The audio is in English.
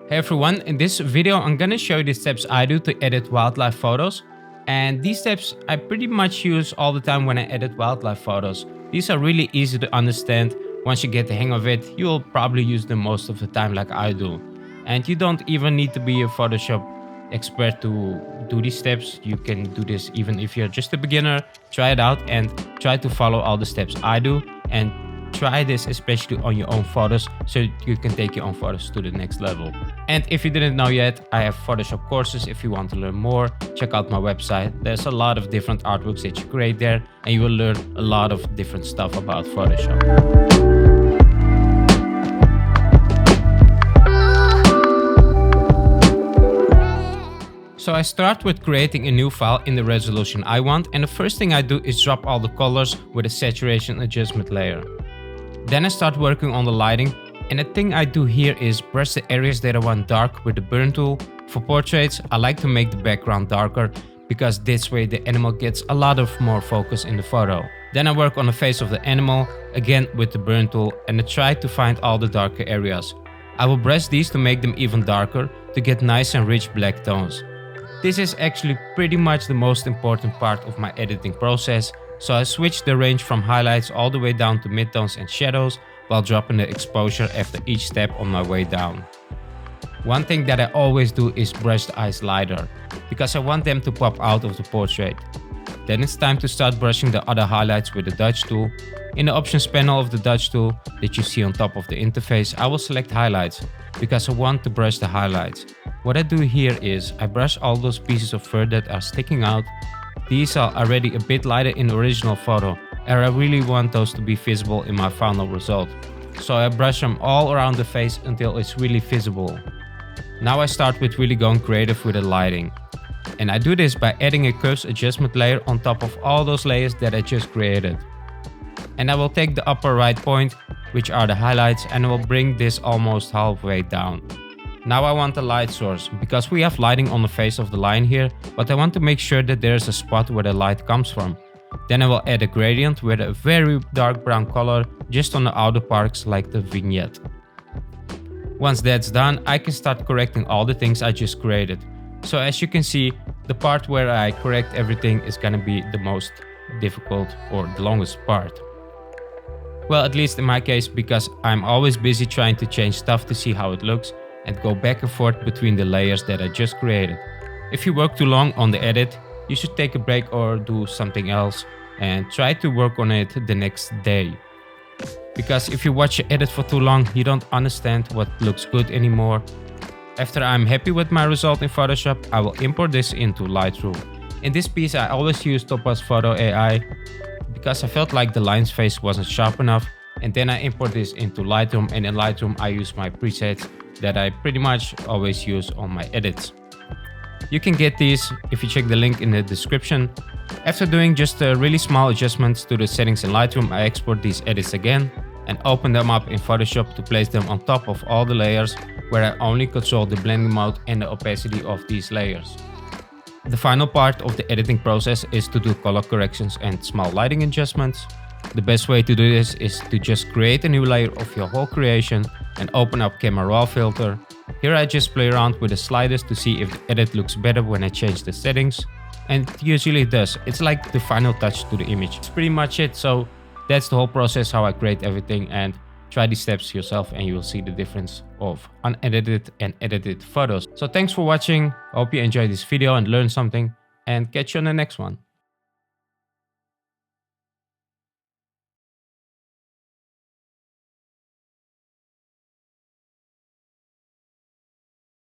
Hey everyone, in this video I'm gonna show you the steps I do to edit wildlife photos. And these steps I pretty much use all the time when I edit wildlife photos. These are really easy to understand. Once you get the hang of it, you'll probably use them most of the time like I do. And you don't even need to be a Photoshop expert to do these steps. You can do this even if you're just a beginner. Try it out and try to follow all the steps I do, and try this especially on your own photos so you can take your own photos to the next level. And if you didn't know yet, I have Photoshop courses. If you want to learn more, check out my website. There's a lot of different artworks that you create there, and you will learn a lot of different stuff about Photoshop. So I start with creating a new file in the resolution I want, and the first thing I do is drop all the colors with a saturation adjustment layer. Then I start working on the lighting, and the thing I do here is brush the areas that I want dark with the burn tool. For portraits, I like to make the background darker because this way the animal gets a lot of more focus in the photo. Then I work on the face of the animal, again with the burn tool, and I try to find all the darker areas. I will brush these to make them even darker to get nice and rich black tones. This is actually pretty much the most important part of my editing process, so I switch the range from highlights all the way down to midtones and shadows while dropping the exposure after each step on my way down. One thing that I always do is brush the eyes lighter, because I want them to pop out of the portrait. Then it's time to start brushing the other highlights with the Dutch tool. In the options panel of the Dutch tool that you see on top of the interface, I will select highlights, because I want to brush the highlights. What I do here is I brush all those pieces of fur that are sticking out. These are already a bit lighter in the original photo, and I really want those to be visible in my final result. So I brush them all around the face until it's really visible. Now I start with really going creative with the lighting. And I do this by adding a curves adjustment layer on top of all those layers that I just created. And I will take the upper right point, which are the highlights, and I will bring this almost halfway down. Now I want a light source, because we have lighting on the face of the lion here, but I want to make sure that there is a spot where the light comes from. Then I will add a gradient with a very dark brown color just on the outer parts like the vignette. Once that's done, I can start correcting all the things I just created. So as you can see, the part where I correct everything is gonna be the most difficult or the longest part. Well, at least in my case, because I'm always busy trying to change stuff to see how it looks and go back and forth between the layers that I just created. If you work too long on the edit, you should take a break or do something else and try to work on it the next day. Because if you watch your edit for too long, you don't understand what looks good anymore. After I'm happy with my result in Photoshop, I will import this into Lightroom. In this piece, I always use Topaz Photo AI because I felt like the lion's face wasn't sharp enough, and then I import this into Lightroom, and in Lightroom I use my presets that I pretty much always use on my edits. You can get these if you check the link in the description. After doing just really small adjustments to the settings in Lightroom, I export these edits again and open them up in Photoshop to place them on top of all the layers, where I only control the blending mode and the opacity of these layers. The final part of the editing process is to do color corrections and small lighting adjustments. The best way to do this is to just create a new layer of your whole creation and open up Camera Raw filter. Here I just play around with the sliders to see if the edit looks better when I change the settings. And usually it does. It's like the final touch to the image. It's pretty much it. So that's the whole process how I create everything, and try these steps yourself and you will see the difference of unedited and edited photos. So thanks for watching. I hope you enjoyed this video and learned something, and catch you on the next one.